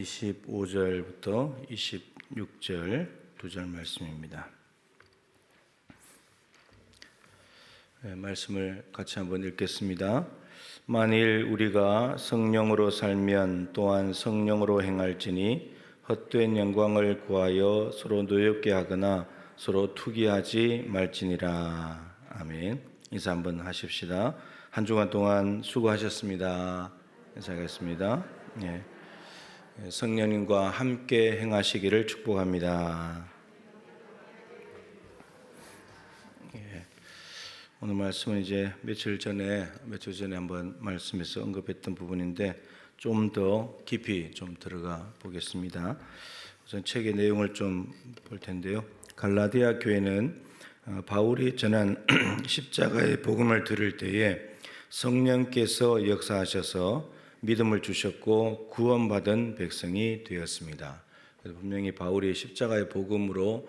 25절부터 26절 두 절 말씀입니다. 말씀을 같이 한번 읽겠습니다. 만일 우리가 성령으로 살면 또한 성령으로 행할지니 헛된 영광을 구하여 서로 노엽게 하거나 서로 투기하지 말지니라. 아멘. 인사 한번 하십시다. 한 주간 동안 수고하셨습니다. 인사하겠습니다. 예. 성령님과 함께 행하시기를 축복합니다. 예. 오늘 말씀은 이제 며칠 전에 한번 말씀에서 언급했던 부분인데 좀 더 깊이 좀 들어가 보겠습니다. 우선 책의 내용을 좀 볼 텐데요. 갈라디아 교회는 바울이 전한 십자가의 복음을 들을 때에 성령께서 역사하셔서 믿음을 주셨고 구원받은 백성이 되었습니다. 그래서 분명히 바울이 십자가의 복음으로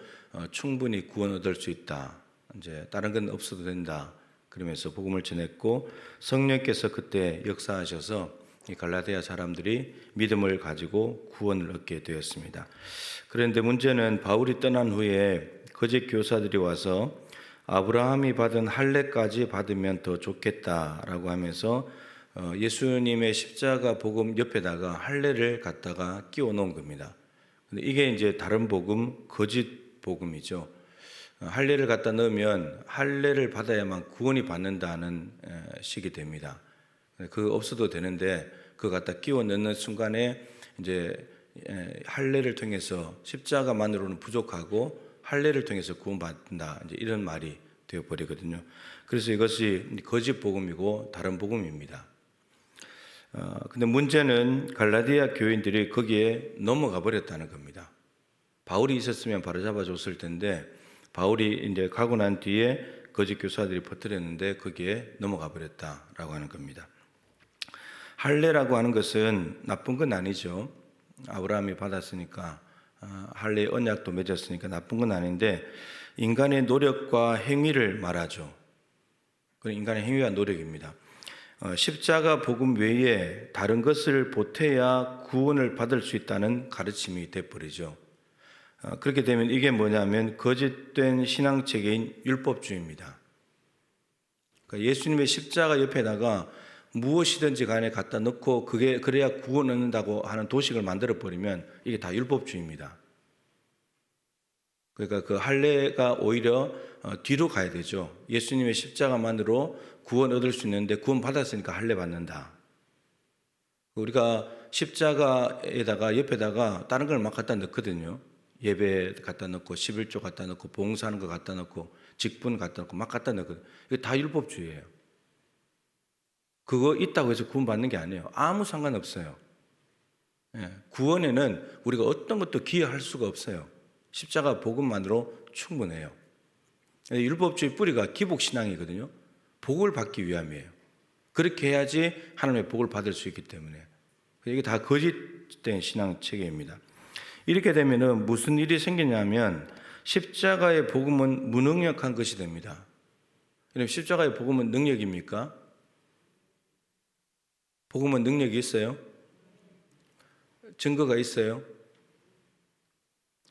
충분히 구원 얻을 수 있다. 이제 다른 건 없어도 된다. 그러면서 복음을 전했고 성령께서 그때 역사하셔서 이 갈라디아 사람들이 믿음을 가지고 구원을 얻게 되었습니다. 그런데 문제는 바울이 떠난 후에 거짓 교사들이 와서 아브라함이 받은 할례까지 받으면 더 좋겠다라고 하면서 예수님의 십자가 복음 옆에다가 할례를 갖다가 끼워 놓은 겁니다. 근데 이게 이제 다른 복음, 거짓 복음이죠. 할례를 갖다 넣으면 할례를 받아야만 구원이 받는다는 식이 됩니다. 그거 없어도 되는데 그거 갖다 끼워 넣는 순간에 이제 할례를 통해서 십자가만으로는 부족하고 할례를 통해서 구원받는다. 이제 이런 말이 되어 버리거든요. 그래서 이것이 거짓 복음이고 다른 복음입니다. 근데 문제는 갈라디아 교인들이 거기에 넘어가 버렸다는 겁니다. 바울이 있었으면 바로 잡아줬을 텐데 바울이 이제 가고 난 뒤에 거짓 교사들이 퍼뜨렸는데 거기에 넘어가 버렸다라고 하는 겁니다. 할례라고 하는 것은 나쁜 건 아니죠. 아브라함이 받았으니까 할례 언약도 맺었으니까 나쁜 건 아닌데 인간의 노력과 행위를 말하죠. 그건 인간의 행위와 노력입니다. 십자가 복음 외에 다른 것을 보태야 구원을 받을 수 있다는 가르침이 돼버리죠. 그렇게 되면 이게 뭐냐면 거짓된 신앙체계인 율법주의입니다. 그러니까 예수님의 십자가 옆에다가 무엇이든지 간에 갖다 넣고 그게 그래야 구원 얻는다고 하는 도식을 만들어 버리면 이게 다 율법주의입니다. 그러니까 그 할례가 오히려 뒤로 가야 되죠. 예수님의 십자가만으로 구원 얻을 수 있는데 구원 받았으니까 할례 받는다. 우리가 십자가에다가 옆에다가 다른 걸 막 갖다 넣거든요. 예배 갖다 넣고 11조 갖다 넣고 봉사하는 거 갖다 넣고 직분 갖다 넣고 막 갖다 넣거든요. 이거 다 율법주의예요. 그거 있다고 해서 구원 받는 게 아니에요. 아무 상관없어요. 구원에는 우리가 어떤 것도 기여할 수가 없어요. 십자가 복음만으로 충분해요. 율법주의 뿌리가 기복신앙이거든요. 복을 받기 위함이에요. 그렇게 해야지 하나님의 복을 받을 수 있기 때문에. 이게 다 거짓된 신앙 체계입니다. 이렇게 되면은 무슨 일이 생기냐면 십자가의 복음은 무능력한 것이 됩니다. 여러분, 십자가의 복음은 능력입니까? 복음은 능력이 있어요? 증거가 있어요?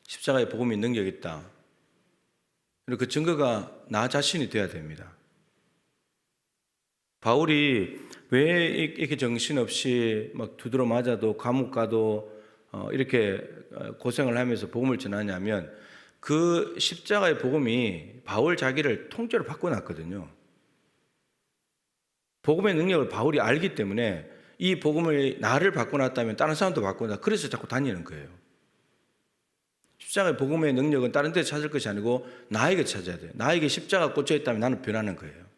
십자가의 복음이 능력이 있다. 그리고 그 증거가 나 자신이 돼야 됩니다. 바울이 왜 이렇게 정신없이 막 두드러 맞아도 감옥 가도 이렇게 고생을 하면서 복음을 전하냐면 그 십자가의 복음이 바울 자기를 통째로 바꿔놨거든요. 복음의 능력을 바울이 알기 때문에 이 복음을 나를 바꿔놨다면 다른 사람도 바꿔놔. 그래서 자꾸 다니는 거예요. 십자가의 복음의 능력은 다른 데 찾을 것이 아니고 나에게 찾아야 돼요. 나에게 십자가 꽂혀 있다면 나는 변하는 거예요.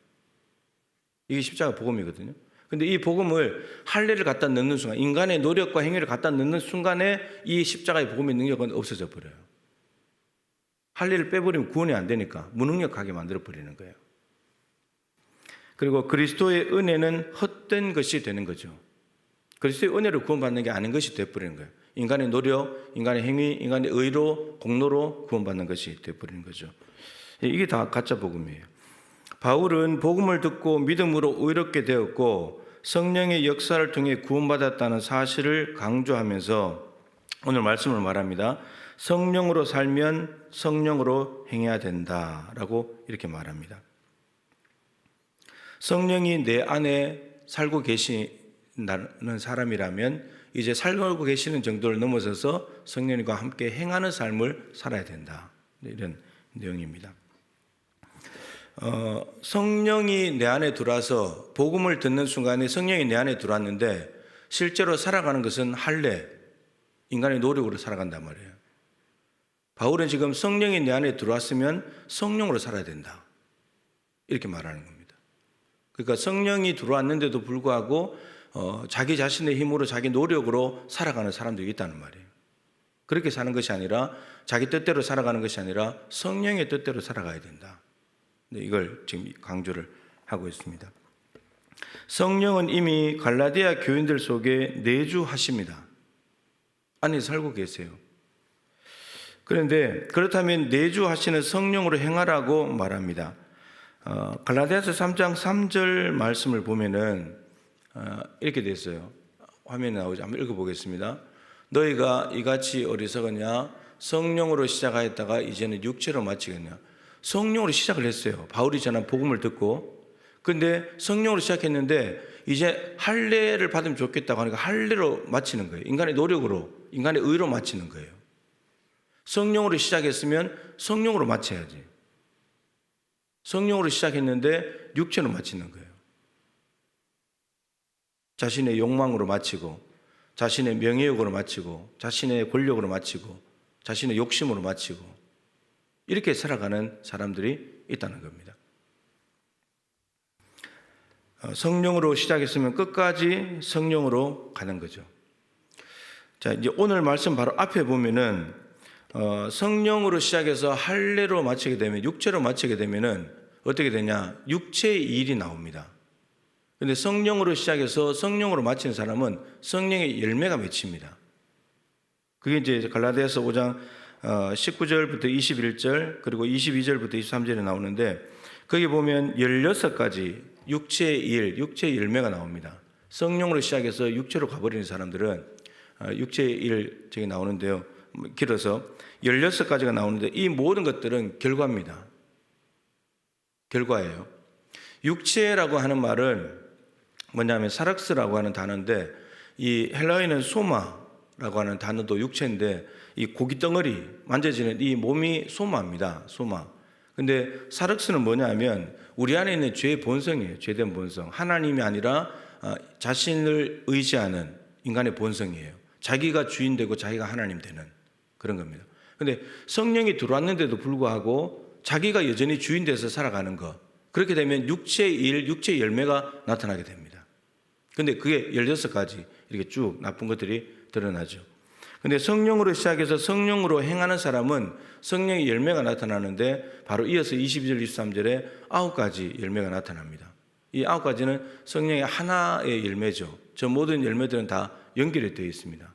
이게 십자가 복음이거든요. 근데 이 복음을 할례를 갖다 넣는 순간, 인간의 노력과 행위를 갖다 넣는 순간에 이 십자가의 복음의 능력은 없어져 버려요. 할례를 빼버리면 구원이 안 되니까 무능력하게 만들어 버리는 거예요. 그리고 그리스도의 은혜는 헛된 것이 되는 거죠. 그리스도의 은혜로 구원받는 게 아닌 것이 되어버리는 거예요. 인간의 노력, 인간의 행위, 인간의 의로, 공로로 구원받는 것이 되어버리는 거죠. 이게 다 가짜 복음이에요. 바울은 복음을 듣고 믿음으로 의롭게 되었고 성령의 역사를 통해 구원받았다는 사실을 강조하면서 오늘 말씀을 말합니다. 성령으로 살면 성령으로 행해야 된다라고 이렇게 말합니다. 성령이 내 안에 살고 계시는 사람이라면 이제 살고 계시는 정도를 넘어서서 성령님과 함께 행하는 삶을 살아야 된다. 이런 내용입니다. 성령이 내 안에 들어와서 복음을 듣는 순간에 성령이 내 안에 들어왔는데 실제로 살아가는 것은 할례, 인간의 노력으로 살아간단 말이에요. 바울은 지금 성령이 내 안에 들어왔으면 성령으로 살아야 된다. 이렇게 말하는 겁니다. 그러니까 성령이 들어왔는데도 불구하고 자기 자신의 힘으로 자기 노력으로 살아가는 사람들이 있다는 말이에요. 그렇게 사는 것이 아니라 자기 뜻대로 살아가는 것이 아니라 성령의 뜻대로 살아가야 된다. 이걸 지금 강조를 하고 있습니다. 성령은 이미 갈라디아 교인들 속에 내주하십니다. 안에 살고 계세요. 그런데 그렇다면 내주하시는 성령으로 행하라고 말합니다. 갈라디아서 3장 3절 말씀을 보면은 이렇게 되어 있어요. 화면에 나오죠. 한번 읽어보겠습니다. 너희가 이같이 어리석었냐? 성령으로 시작하였다가 이제는 육체로 마치겠냐? 성령으로 시작을 했어요. 바울이 전한 복음을 듣고. 근데 성령으로 시작했는데 이제 할례를 받으면 좋겠다고 하니까 할례로 마치는 거예요. 인간의 노력으로, 인간의 의로 마치는 거예요. 성령으로 시작했으면 성령으로 마쳐야지. 성령으로 시작했는데 육체로 마치는 거예요. 자신의 욕망으로 마치고, 자신의 명예욕으로 마치고, 자신의 권력으로 마치고, 자신의 욕심으로 마치고, 이렇게 살아가는 사람들이 있다는 겁니다. 성령으로 시작했으면 끝까지 성령으로 가는 거죠. 자, 이제 오늘 말씀 바로 앞에 보면은 성령으로 시작해서 할례로 마치게 되면, 육체로 마치게 되면은 어떻게 되냐? 육체의 일이 나옵니다. 근데 성령으로 시작해서 성령으로 마치는 사람은 성령의 열매가 맺힙니다. 그게 이제 갈라디아서 5장 19절부터 21절 그리고 22절부터 23절에 나오는데 거기 보면 16가지 육체의 일, 육체의 열매가 나옵니다. 성령으로 시작해서 육체로 가버리는 사람들은 육체의 일 저기 나오는데요. 길어서 16가지가 나오는데 이 모든 것들은 결과입니다. 결과예요. 육체라고 하는 말은 뭐냐면 사락스라고 하는 단어인데 이 헬라어에는 소마라고 하는 단어도 육체인데 이 고기 덩어리 만져지는 이 몸이 소마입니다. 소마. 근데 사락스는 뭐냐면 우리 안에 있는 죄의 본성이에요. 죄된 본성. 하나님이 아니라 자신을 의지하는 인간의 본성이에요. 자기가 주인 되고 자기가 하나님 되는 그런 겁니다. 근데 성령이 들어왔는데도 불구하고 자기가 여전히 주인 돼서 살아가는 것. 그렇게 되면 육체의 일, 육체의 열매가 나타나게 됩니다. 근데 그게 16가지 이렇게 쭉 나쁜 것들이 드러나죠. 근데 성령으로 시작해서 성령으로 행하는 사람은 성령의 열매가 나타나는데 바로 이어서 22절, 23절에 9가지 열매가 나타납니다. 이 9가지는 성령의 하나의 열매죠. 저 모든 열매들은 다 연결이 되어 있습니다.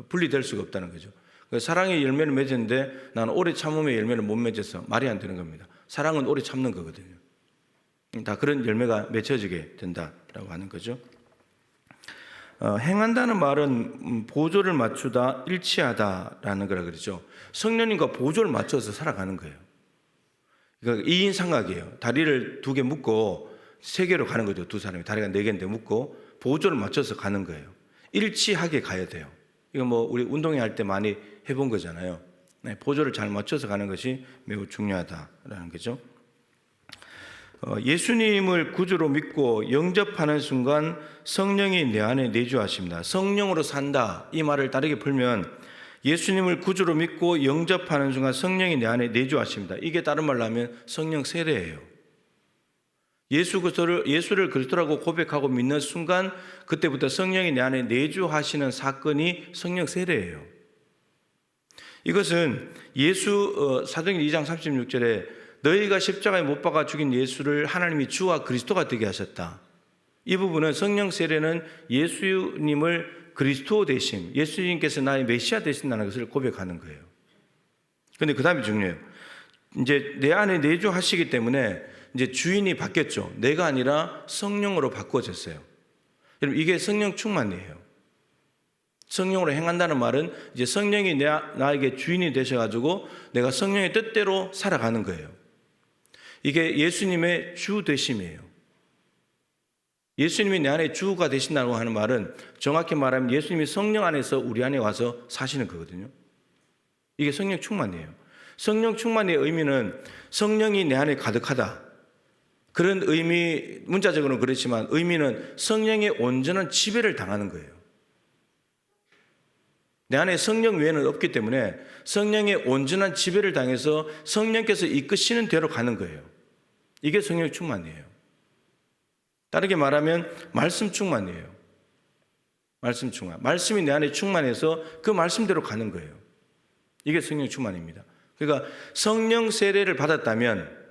분리될 수가 없다는 거죠. 사랑의 열매를 맺었는데 나는 오래 참음의 열매를 못 맺어서 말이 안 되는 겁니다. 사랑은 오래 참는 거거든요. 다 그런 열매가 맺혀지게 된다라고 하는 거죠. 행한다는 말은 보조를 맞추다, 일치하다라는 거라 그러죠. 성령님과 보조를 맞춰서 살아가는 거예요. 그러니까 2인 삼각이에요. 다리를 2개 묶고 3개로 가는 거죠. 두 사람이 다리가 4개인데 묶고 보조를 맞춰서 가는 거예요. 일치하게 가야 돼요. 이거 뭐 우리 운동회 할 때 많이 해본 거잖아요. 보조를 잘 맞춰서 가는 것이 매우 중요하다라는 거죠. 예수님을 구주로 믿고 영접하는 순간 성령이 내 안에 내주하십니다. 성령으로 산다 이 말을 다르게 풀면 예수님을 구주로 믿고 영접하는 순간 성령이 내 안에 내주하십니다. 이게 다른 말로 하면 성령 세례예요. 예수를 그리스도라고 고백하고 믿는 순간 그때부터 성령이 내 안에 내주하시는 사건이 성령 세례예요. 이것은 사도행전 2장 36절에 너희가 십자가에 못 박아 죽인 예수를 하나님이 주와 그리스도가 되게 하셨다. 이 부분은 성령 세례는 예수님을 그리스도 되심, 예수님께서 나의 메시아 되신다는 것을 고백하는 거예요. 그런데 그 다음이 중요해요. 이제 내 안에 내주하시기 때문에 이제 주인이 바뀌었죠. 내가 아니라 성령으로 바꿔졌어요. 여러분 이게 성령 충만이에요. 성령으로 행한다는 말은 이제 성령이 나에게 주인이 되셔가지고 내가 성령의 뜻대로 살아가는 거예요. 이게 예수님의 주 되심이에요. 예수님이 내 안에 주가 되신다고 하는 말은 정확히 말하면 예수님이 성령 안에서 우리 안에 와서 사시는 거거든요. 이게 성령 충만이에요. 성령 충만의 의미는 성령이 내 안에 가득하다. 그런 의미, 문자적으로는 그렇지만 의미는 성령의 온전한 지배를 당하는 거예요. 내 안에 성령 외에는 없기 때문에 성령의 온전한 지배를 당해서 성령께서 이끄시는 대로 가는 거예요. 이게 성령 충만이에요. 다르게 말하면 말씀 충만이에요. 말씀 충만. 말씀이 내 안에 충만해서 그 말씀대로 가는 거예요. 이게 성령 충만입니다. 그러니까 성령 세례를 받았다면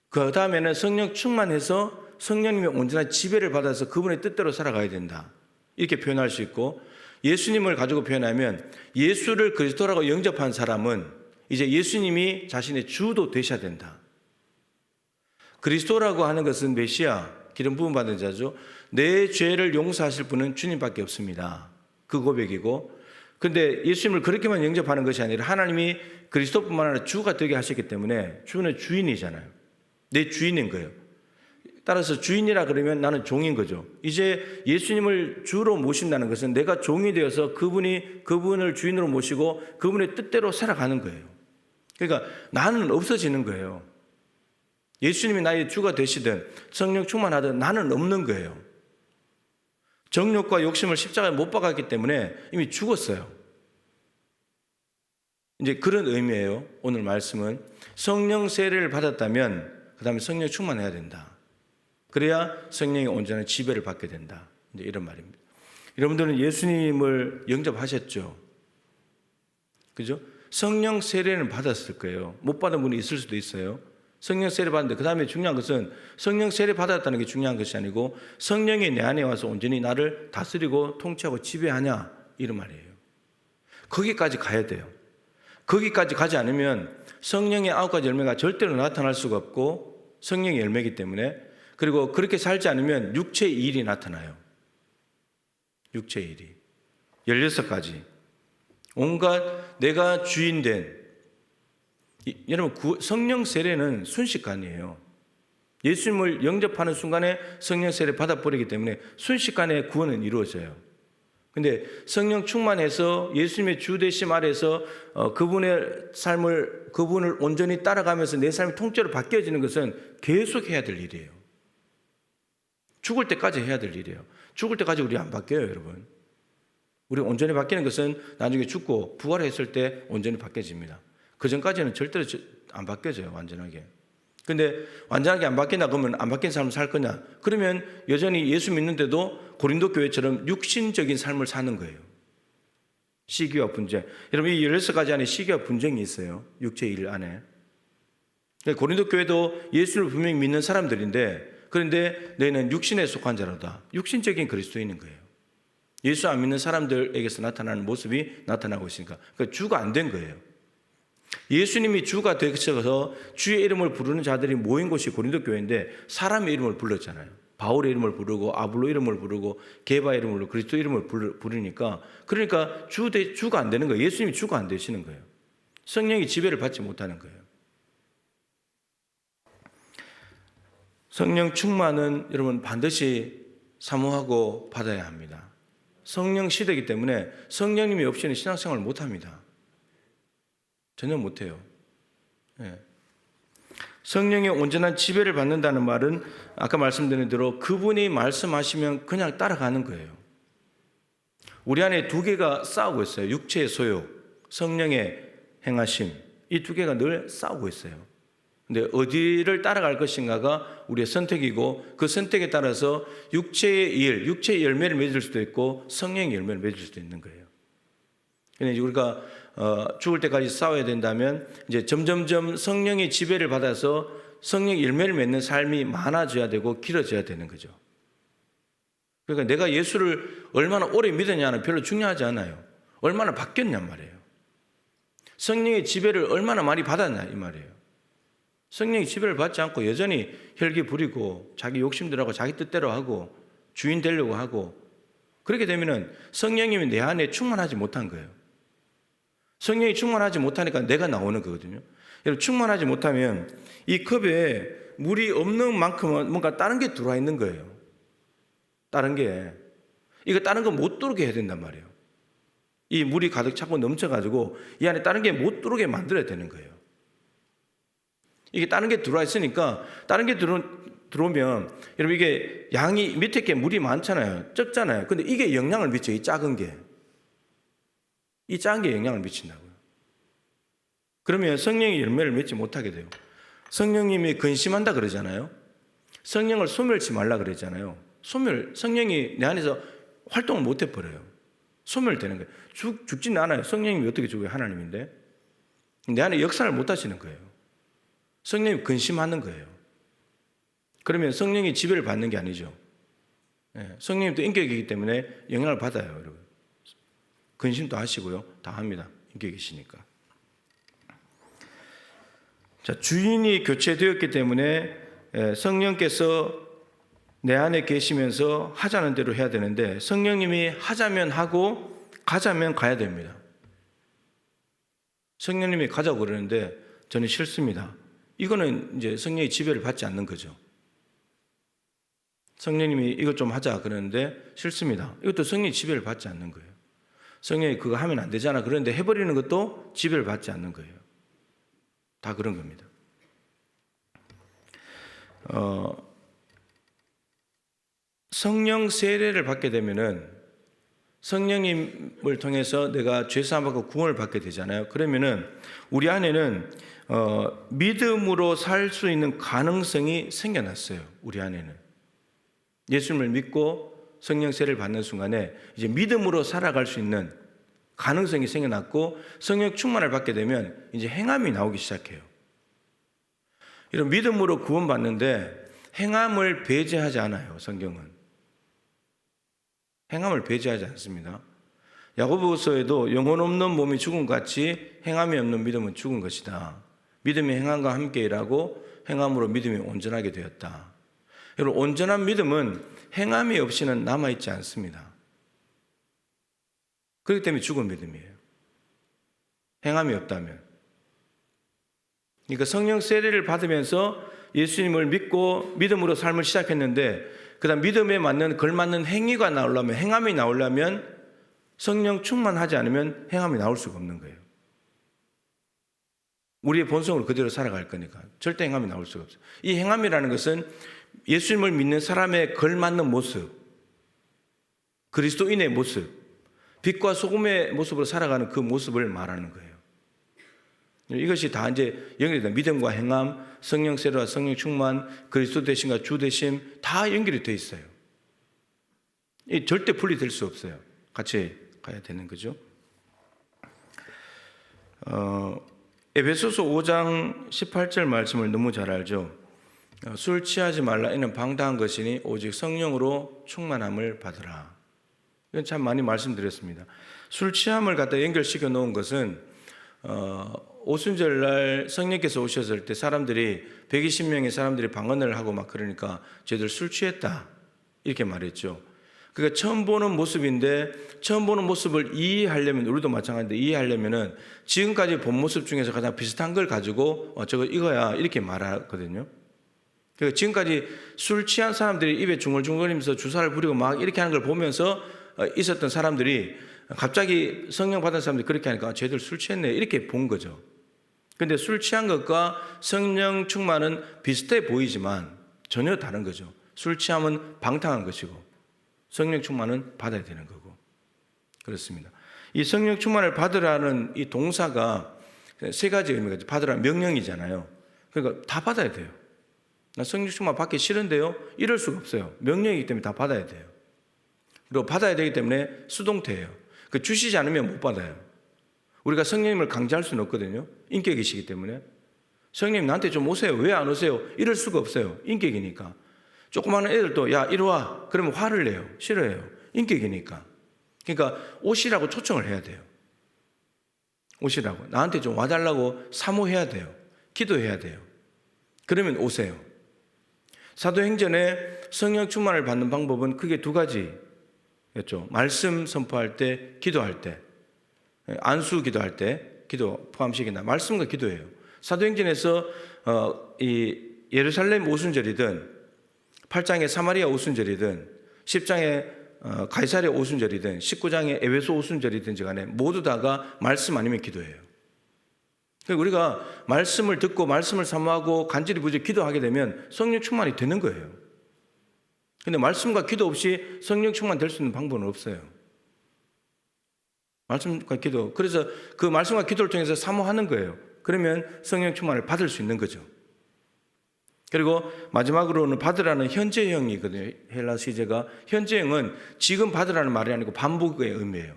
그 다음에는 성령 충만해서 성령님의 온전한 지배를 받아서 그분의 뜻대로 살아가야 된다. 이렇게 표현할 수 있고, 예수님을 가지고 표현하면 예수를 그리스도라고 영접한 사람은 이제 예수님이 자신의 주도 되셔야 된다. 그리스도라고 하는 것은 메시아, 기름 부음 받은 자죠. 내 죄를 용서하실 분은 주님밖에 없습니다. 그 고백이고, 근데 예수님을 그렇게만 영접하는 것이 아니라 하나님이 그리스도뿐만 아니라 주가 되게 하셨기 때문에 주는 주인이잖아요. 내 주인인 거예요. 따라서 주인이라 그러면 나는 종인 거죠. 이제 예수님을 주로 모신다는 것은 내가 종이 되어서 그분을 주인으로 모시고 그분의 뜻대로 살아가는 거예요. 그러니까 나는 없어지는 거예요. 예수님이 나의 주가 되시든 성령 충만하든 나는 없는 거예요. 정욕과 욕심을 십자가에 못 박았기 때문에 이미 죽었어요. 이제 그런 의미예요. 오늘 말씀은 성령 세례를 받았다면 그 다음에 성령 충만해야 된다. 그래야 성령의 온전한 지배를 받게 된다. 이제 이런 말입니다. 여러분들은 예수님을 영접하셨죠? 그죠? 성령 세례는 받았을 거예요. 못 받은 분이 있을 수도 있어요. 성령 세례 받는데 그 다음에 중요한 것은 성령 세례 받았다는 게 중요한 것이 아니고 성령이 내 안에 와서 온전히 나를 다스리고 통치하고 지배하냐 이런 말이에요. 거기까지 가야 돼요. 거기까지 가지 않으면 성령의 9가지 열매가 절대로 나타날 수가 없고 성령의 열매이기 때문에, 그리고 그렇게 살지 않으면 육체의 일이 나타나요. 육체의 일이 16가지 온갖 내가 주인된, 여러분 성령 세례는 순식간이에요. 예수님을 영접하는 순간에 성령 세례 받아버리기 때문에 순식간에 구원은 이루어져요. 근데 성령 충만해서 예수님의 주 되심 아래서 그분의 삶을, 그분을 온전히 따라가면서 내 삶이 통째로 바뀌어지는 것은 계속 해야 될 일이에요. 죽을 때까지 해야 될 일이에요. 죽을 때까지 우리 안 바뀌어요, 여러분. 우리 온전히 바뀌는 것은 나중에 죽고 부활했을 때 온전히 바뀌어집니다. 그 전까지는 절대로 안 바뀌어져요, 완전하게. 근데 완전하게 안 바뀐다 그러면 안 바뀐 삶을 살 거냐? 그러면 여전히 예수 믿는데도 고린도 교회처럼 육신적인 삶을 사는 거예요. 시기와 분쟁. 여러분 이 16가지 안에 시기와 분쟁이 있어요. 육체의 일 안에. 고린도 교회도 예수를 분명히 믿는 사람들인데, 그런데 너희는 육신에 속한 자로다. 육신적인 그리스도인인 거예요. 예수 안 믿는 사람들에게서 나타나는 모습이 나타나고 있으니까. 그러니까 주가 안 된 거예요. 예수님이 주가 되셔서 주의 이름을 부르는 자들이 모인 곳이 고린도 교회인데 사람의 이름을 불렀잖아요. 바울의 이름을 부르고 아볼로 이름을 부르고 게바 이름을 부르고 그리스도 이름을 부르니까, 그러니까 주가 안 되는 거예요. 예수님이 주가 안 되시는 거예요. 성령이 지배를 받지 못하는 거예요. 성령 충만은 여러분 반드시 사모하고 받아야 합니다. 성령 시대이기 때문에 성령님이 없이는 신앙생활을 못합니다. 전혀 못해요. 네. 성령의 온전한 지배를 받는다는 말은 아까 말씀드린 대로 그분이 말씀하시면 그냥 따라가는 거예요. 우리 안에 두 개가 싸우고 있어요. 육체의 소욕, 성령의 행하심, 이 두 개가 늘 싸우고 있어요. 근데 어디를 따라갈 것인가가 우리의 선택이고, 그 선택에 따라서 육체의 일, 육체의 열매를 맺을 수도 있고 성령의 열매를 맺을 수도 있는 거예요. 근데 우리가 죽을 때까지 싸워야 된다면 이제 점점점 성령의 지배를 받아서 성령의 열매를 맺는 삶이 많아져야 되고 길어져야 되는 거죠. 그러니까 내가 예수를 얼마나 오래 믿었냐는 별로 중요하지 않아요. 얼마나 바뀌었냔 말이에요. 성령의 지배를 얼마나 많이 받았냐 이 말이에요. 성령의 지배를 받지 않고 여전히 혈기 부리고 자기 욕심들하고 자기 뜻대로 하고 주인 되려고 하고 그렇게 되면은 성령님이 내 안에 충만하지 못한 거예요. 성령이 충만하지 못하니까 내가 나오는 거거든요. 여러분, 충만하지 못하면 이 컵에 물이 없는 만큼은 뭔가 다른 게 들어와 있는 거예요. 다른 게. 이거 다른 거 못 들어오게 해야 된단 말이에요. 이 물이 가득 차고 넘쳐가지고 이 안에 다른 게 못 들어오게 만들어야 되는 거예요. 이게 다른 게 들어와 있으니까 다른 게 들어오면 여러분 이게 양이 밑에 게 물이 많잖아요. 적잖아요. 근데 이게 영향을 미쳐요. 이 작은 게. 이 작은 게 영향을 미친다고요. 그러면 성령이 열매를 맺지 못하게 돼요. 성령님이 근심한다 그러잖아요. 성령을 소멸치 말라 그러잖아요. 성령이 내 안에서 활동을 못 해버려요. 소멸되는 거예요. 죽지는 않아요. 성령님이 어떻게 죽어요? 하나님인데. 내 안에 역사를 못 하시는 거예요. 성령이 근심하는 거예요. 그러면 성령이 지배를 받는 게 아니죠. 성령님도 인격이기 때문에 영향을 받아요, 여러분. 근심도 하시고요. 다 합니다. 인격이시니까. 자, 주인이 교체되었기 때문에 성령께서 내 안에 계시면서 하자는 대로 해야 되는데 성령님이 하자면 하고 가자면 가야 됩니다. 성령님이 가자고 그러는데 저는 싫습니다. 이거는 이제 성령의 지배를 받지 않는 거죠. 성령님이 이것 좀 하자 그러는데 싫습니다. 이것도 성령의 지배를 받지 않는 거예요. 성령이 그거 하면 안 되잖아 그런데 해버리는 것도 지배를 받지 않는 거예요. 다 그런 겁니다. 성령 세례를 받게 되면은 성령님을 통해서 내가 죄사함 받고 구원을 받게 되잖아요. 그러면은 우리 안에는 믿음으로 살 수 있는 가능성이 생겨났어요. 우리 안에는 예수님을 믿고 성령 세례를 받는 순간에 이제 믿음으로 살아갈 수 있는 가능성이 생겨났고 성령 충만을 받게 되면 이제 행함이 나오기 시작해요. 이런 믿음으로 구원받는데 행함을 배제하지 않아요. 성경은 행함을 배제하지 않습니다. 야고보서에도 영혼 없는 몸이 죽은 것 같이 행함이 없는 믿음은 죽은 것이다. 믿음이 행함과 함께 일하고 행함으로 믿음이 온전하게 되었다. 여러분, 온전한 믿음은 행함이 없이는 남아있지 않습니다. 그렇기 때문에 죽은 믿음이에요. 행함이 없다면. 그러니까 성령 세례를 받으면서 예수님을 믿고 믿음으로 삶을 시작했는데 그 다음 믿음에 맞는 걸맞는 행위가 나오려면 행함이 나오려면 성령 충만하지 않으면 행함이 나올 수가 없는 거예요. 우리의 본성으로 그대로 살아갈 거니까 절대 행함이 나올 수가 없어요. 이 행함이라는 것은 예수님을 믿는 사람의 걸맞는 모습, 그리스도인의 모습, 빛과 소금의 모습으로 살아가는 그 모습을 말하는 거예요. 이것이 다 이제 연결이 됩니다. 믿음과 행함, 성령 세례와 성령 충만, 그리스도 되심과 주 되심 다 연결이 돼 있어요. 이 절대 분리될 수 없어요. 같이 가야 되는 거죠. 에베소서 5장 18절 말씀을 너무 잘 알죠. 술 취하지 말라 이는 방탕한 것이니 오직 성령으로 충만함을 받으라. 이건 참 많이 말씀드렸습니다. 술 취함을 갖다 연결시켜 놓은 것은 오순절날 성령께서 오셨을 때 사람들이 120명의 사람들이 방언을 하고 막 그러니까 쟤들 술 취했다 이렇게 말했죠. 그러니까 처음 보는 모습인데 처음 보는 모습을 이해하려면 우리도 마찬가지인데 이해하려면은 지금까지 본 모습 중에서 가장 비슷한 걸 가지고 저거 이거야 이렇게 말하거든요. 그러니까 지금까지 술 취한 사람들이 입에 중얼중얼이면서 주사를 부리고 막 이렇게 하는 걸 보면서 있었던 사람들이 갑자기 성령 받은 사람들이 그렇게 하니까 쟤들 술 취했네 이렇게 본 거죠. 근데 술 취한 것과 성령 충만은 비슷해 보이지만 전혀 다른 거죠. 술 취함은 방탕한 것이고 성령 충만은 받아야 되는 거고 그렇습니다. 이 성령 충만을 받으라는 이 동사가 세 가지 의미가 있죠. 받으라는 명령이잖아요. 그러니까 다 받아야 돼요. 나 성령 충만 받기 싫은데요? 이럴 수가 없어요. 명령이기 때문에 다 받아야 돼요. 그리고 받아야 되기 때문에 수동태예요. 그 주시지 않으면 못 받아요. 우리가 성령님을 강제할 수는 없거든요. 인격이시기 때문에. 성령님 나한테 좀 오세요. 왜 안 오세요? 이럴 수가 없어요. 인격이니까. 조그마한 애들도 야 이리 와. 그러면 화를 내요. 싫어해요. 인격이니까. 그러니까 오시라고 초청을 해야 돼요. 오시라고. 나한테 좀 와달라고 사모해야 돼요. 기도해야 돼요. 그러면 오세요. 사도행전에 성령 충만을 받는 방법은 크게 두 가지 였죠. 말씀 선포할 때, 기도할 때, 안수 기도할 때, 기도 포함시킨다. 말씀과 기도예요. 사도행전에서 이 예루살렘 오순절이든 8장의 사마리아 오순절이든 10장의 가이사랴 오순절이든 19장의 에베소 오순절이든지 간에 모두 다가 말씀 아니면 기도예요. 그러니까 우리가 말씀을 듣고 말씀을 사모하고 간절히 부지런히 기도하게 되면 성령 충만이 되는 거예요. 근데 말씀과 기도 없이 성령 충만 될 수 있는 방법은 없어요. 말씀과 기도. 그래서 그 말씀과 기도를 통해서 사모하는 거예요. 그러면 성령 충만을 받을 수 있는 거죠. 그리고 마지막으로는 받으라는 현재형이거든요. 헬라 시제가. 현재형은 지금 받으라는 말이 아니고 반복의 의미예요.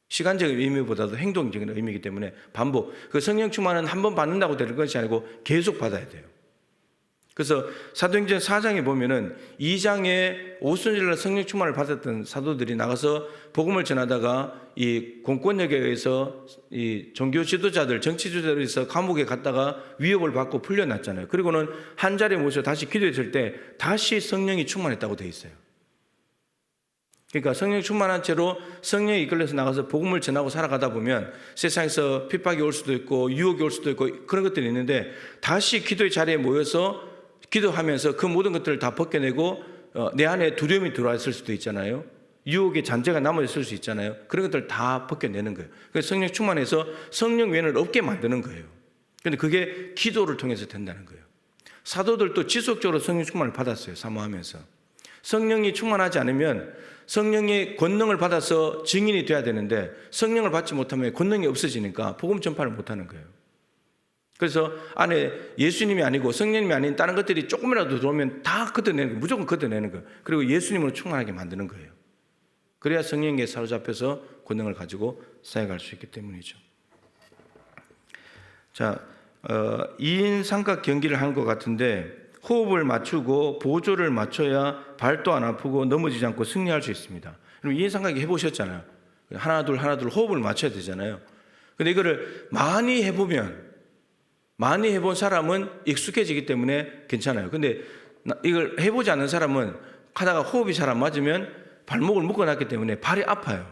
시간적인 의미보다도 행동적인 의미이기 때문에 반복. 그 성령 충만은 한 번 받는다고 되는 것이 아니고 계속 받아야 돼요. 그래서 사도행전 4장에 보면은 2장에 오순절날 성령 충만을 받았던 사도들이 나가서 복음을 전하다가 이 공권력에 의해서 이 종교 지도자들, 정치 지도자들에 의해서 감옥에 갔다가 위협을 받고 풀려났잖아요. 그리고는 한 자리에 모셔 다시 기도했을 때 다시 성령이 충만했다고 돼 있어요. 그러니까 성령 충만한 채로 성령이 이끌려서 나가서 복음을 전하고 살아가다 보면 세상에서 핍박이 올 수도 있고 유혹이 올 수도 있고 그런 것들이 있는데 다시 기도의 자리에 모여서 기도하면서 그 모든 것들을 다 벗겨내고 내 안에 두려움이 들어와 있을 수도 있잖아요. 유혹의 잔재가 남아 있을 수 있잖아요. 그런 것들을 다 벗겨내는 거예요. 그래서 성령 충만해서 성령 외에는 없게 만드는 거예요. 그런데 그게 기도를 통해서 된다는 거예요. 사도들도 지속적으로 성령 충만을 받았어요. 사모하면서. 성령이 충만하지 않으면 성령의 권능을 받아서 증인이 돼야 되는데 성령을 받지 못하면 권능이 없어지니까 복음 전파를 못하는 거예요. 그래서 안에 예수님이 아니고 성령님이 아닌 다른 것들이 조금이라도 들어오면 다 걷어내는 거예요. 무조건 걷어내는 거예요. 그리고 예수님으로 충만하게 만드는 거예요. 그래야 성령에 사로잡혀서 권능을 가지고 사역할 수 있기 때문이죠. 자, 2인 삼각 경기를 한 것 같은데 호흡을 맞추고 보조를 맞춰야 발도 안 아프고 넘어지지 않고 승리할 수 있습니다. 그럼 2인 삼각이 해보셨잖아요. 하나 둘 호흡을 맞춰야 되잖아요. 근데 이거를 많이 해본 사람은 익숙해지기 때문에 괜찮아요. 근데 이걸 해보지 않는 사람은 하다가 호흡이 잘 안 맞으면 발목을 묶어놨기 때문에 발이 아파요.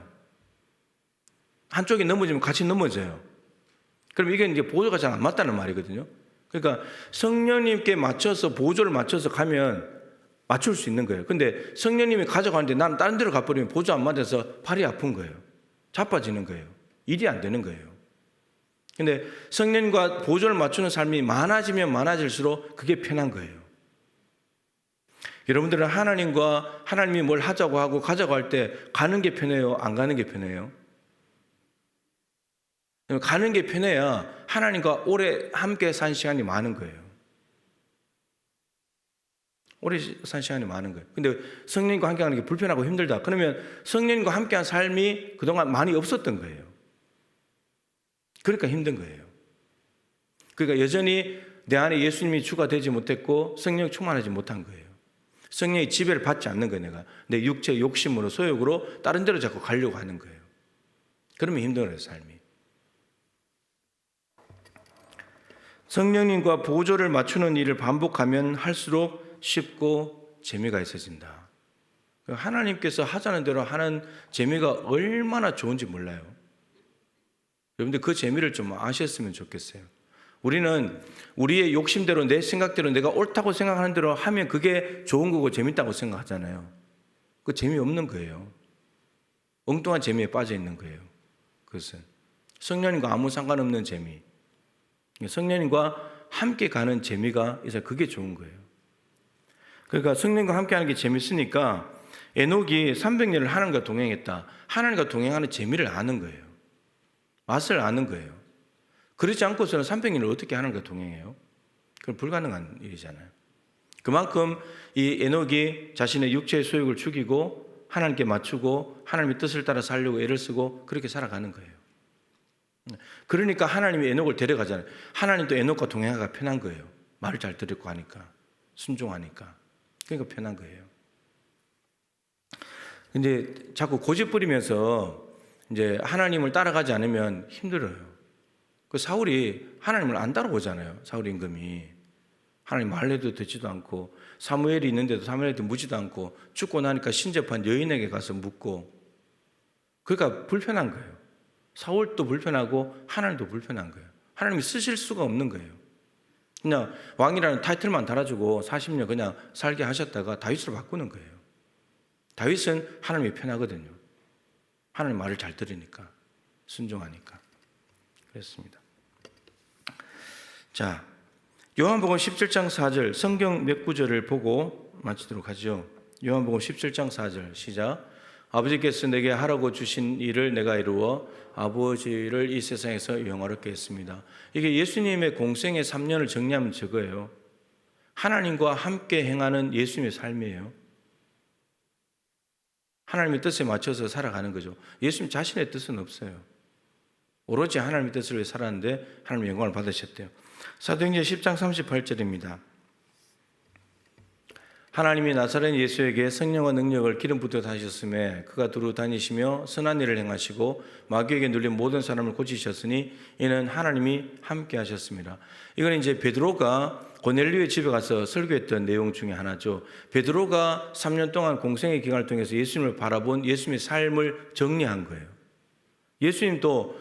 한쪽이 넘어지면 같이 넘어져요. 그럼 이게 이제 보조가 잘 안 맞다는 말이거든요. 그러니까 성령님께 맞춰서 보조를 맞춰서 가면 맞출 수 있는 거예요. 근데 성령님이 가져가는데 나는 다른 데로 가버리면 보조 안 맞아서 발이 아픈 거예요. 자빠지는 거예요. 일이 안 되는 거예요. 근데 성령과 보조를 맞추는 삶이 많아지면 많아질수록 그게 편한 거예요. 여러분들은 하나님과 하나님이 뭘 하자고 하고 가자고 할 때 가는 게 편해요? 안 가는 게 편해요? 가는 게 편해야 하나님과 오래 함께 산 시간이 많은 거예요. 오래 산 시간이 많은 거예요. 근데 성령님과 함께 하는 게 불편하고 힘들다. 그러면 성령님과 함께한 삶이 그동안 많이 없었던 거예요. 그러니까 힘든 거예요. 그러니까 여전히 내 안에 예수님이 주가 되지 못했고 성령 충만하지 못한 거예요. 성령의 지배를 받지 않는 거예요. 내가 내 육체 욕심으로 소욕으로 다른 데로 자꾸 가려고 하는 거예요. 그러면 힘들어요, 삶이. 성령님과 보조를 맞추는 일을 반복하면 할수록 쉽고 재미가 있어진다. 하나님께서 하자는 대로 하는 재미가 얼마나 좋은지 몰라요. 여러분들 그 재미를 좀 아셨으면 좋겠어요. 우리는 우리의 욕심대로 내 생각대로 내가 옳다고 생각하는 대로 하면 그게 좋은 거고 재밌다고 생각하잖아요. 그 재미없는 거예요. 엉뚱한 재미에 빠져 있는 거예요. 그것은 성령님과 아무 상관없는 재미, 성령님과 함께 가는 재미가 있어요. 그게 좋은 거예요. 그러니까 성령님과 함께 하는 게 재밌으니까 에녹이 300년을 하나님과 동행했다. 하나님과 동행하는 재미를 아는 거예요. 맛을 아는 거예요. 그렇지 않고서는 300년을 어떻게 하나님과 동행해요? 그건 불가능한 일이잖아요. 그만큼 이 에녹이 자신의 육체의 소욕을 죽이고 하나님께 맞추고 하나님의 뜻을 따라 살려고 애를 쓰고 그렇게 살아가는 거예요. 그러니까 하나님이 에녹을 데려가잖아요. 하나님도 에녹과 동행하기가 편한 거예요. 말을 잘 듣고 하니까, 순종하니까. 그러니까 편한 거예요. 근데 자꾸 고집 부리면서 이제 하나님을 따라가지 않으면 힘들어요. 그 사울이 하나님을 안 따라오잖아요. 사울 임금이. 하나님 말해도 듣지도 않고, 사무엘이 있는데도 사무엘한테 묻지도 않고, 죽고 나니까 신접한 여인에게 가서 묻고, 그러니까 불편한 거예요. 사울도 불편하고 하나님도 불편한 거예요. 하나님이 쓰실 수가 없는 거예요. 그냥 왕이라는 타이틀만 달아주고 40년 그냥 살게 하셨다가 다윗으로 바꾸는 거예요. 다윗은 하나님이 편하거든요. 하나님 말을 잘 들으니까, 순종하니까. 그렇습니다. 자, 요한복음 17장 4절, 성경 몇 구절을 보고 마치도록 하죠. 요한복음 17장 4절 시작. 아버지께서 내게 하라고 주신 일을 내가 이루어 아버지를 이 세상에서 영화롭게 했습니다. 이게 예수님의 공생의 3년을 정리하면 저거예요. 하나님과 함께 행하는 예수님의 삶이에요. 하나님의 뜻에 맞춰서 살아가는 거죠. 예수님 자신의 뜻은 없어요. 오로지 하나님의 뜻을 위해 살았는데 하나님의 영광을 받으셨대요. 사도행전 10장 38절입니다. 하나님이 나사렛 예수에게 성령과 능력을 기름 붓듯 하셨음에 그가 두루 다니시며 선한 일을 행하시고 마귀에게 눌린 모든 사람을 고치셨으니 이는 하나님이 함께 하셨습니다. 이건 이제 베드로가 고넬료의 집에 가서 설교했던 내용 중에 하나죠. 베드로가 3년 동안 공생의 기간을 통해서 예수님을 바라본 예수님의 삶을 정리한 거예요. 예수님도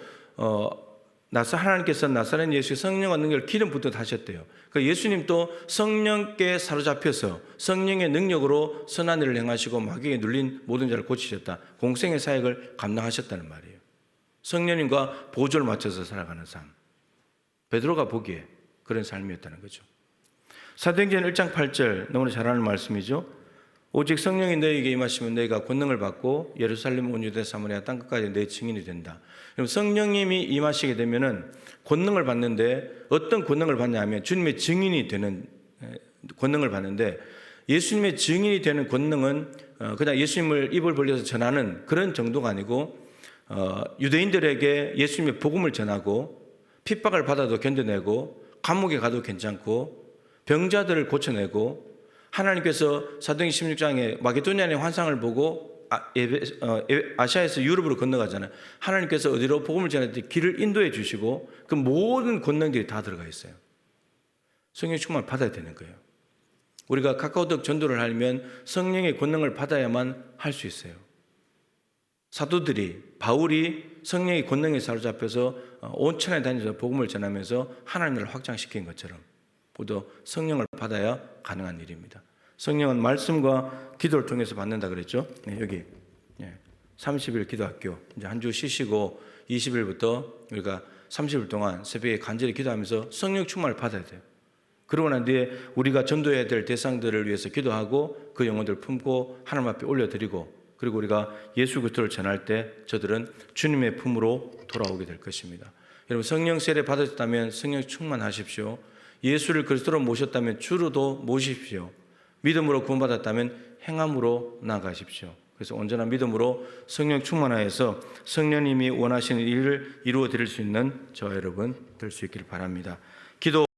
하나님께서 나사렛 예수의 성령과 능력을 기름 붓듯 하셨대요. 그러니까 예수님도 성령께 사로잡혀서 성령의 능력으로 선한 일을 행하시고 마귀에게 눌린 모든 자를 고치셨다. 공생의 사역을 감당하셨다는 말이에요. 성령님과 보조를 맞춰서 살아가는 삶. 베드로가 보기에 그런 삶이었다는 거죠. 사도행전 1장 8절 너무나 잘 아는 말씀이죠. 오직 성령이 너희에게 임하시면 너희가 권능을 받고 예루살렘 온 유대 사마리아 땅 끝까지 내 증인이 된다. 그럼 성령님이 임하시게 되면은 권능을 받는데 어떤 권능을 받냐면 주님의 증인이 되는 권능을 받는데 예수님의 증인이 되는 권능은 그냥 예수님을 입을 벌려서 전하는 그런 정도가 아니고 유대인들에게 예수님의 복음을 전하고 핍박을 받아도 견뎌내고 감옥에 가도 괜찮고 병자들을 고쳐내고 하나님께서 사도행전 16장에 마게도냐의 환상을 보고 아시아에서 유럽으로 건너가잖아요. 하나님께서 어디로 복음을 전할 때 길을 인도해 주시고 그 모든 권능들이 다 들어가 있어요. 성령 충만을 받아야 되는 거예요. 우리가 카카오톡 전도를 하려면 성령의 권능을 받아야만 할 수 있어요. 사도들이 바울이 성령의 권능에 사로잡혀서 온 천하에 다니면서 복음을 전하면서 하나님을 확장시킨 것처럼 모두 성령을 받아야 가능한 일입니다. 성령은 말씀과 기도를 통해서 받는다 그랬죠. 네, 여기 30일 기도학교 이제 한 주 쉬시고 20일부터 우리가 30일 동안 새벽에 간절히 기도하면서 성령 충만을 받아야 돼요. 그러고 난 뒤에 우리가 전도해야 될 대상들을 위해서 기도하고 그 영혼들을 품고 하나님 앞에 올려드리고 그리고 우리가 예수 그리스도를 전할 때 저들은 주님의 품으로 돌아오게 될 것입니다. 여러분 성령 세례 받으셨다면 성령 충만하십시오. 예수를 그리스도로 모셨다면 주로도 모십시오. 믿음으로 구원받았다면 행함으로 나아가십시오. 그래서 온전한 믿음으로 성령 충만하여서 성령님이 원하시는 일을 이루어 드릴 수 있는 저와 여러분 될 수 있기를 바랍니다. 기도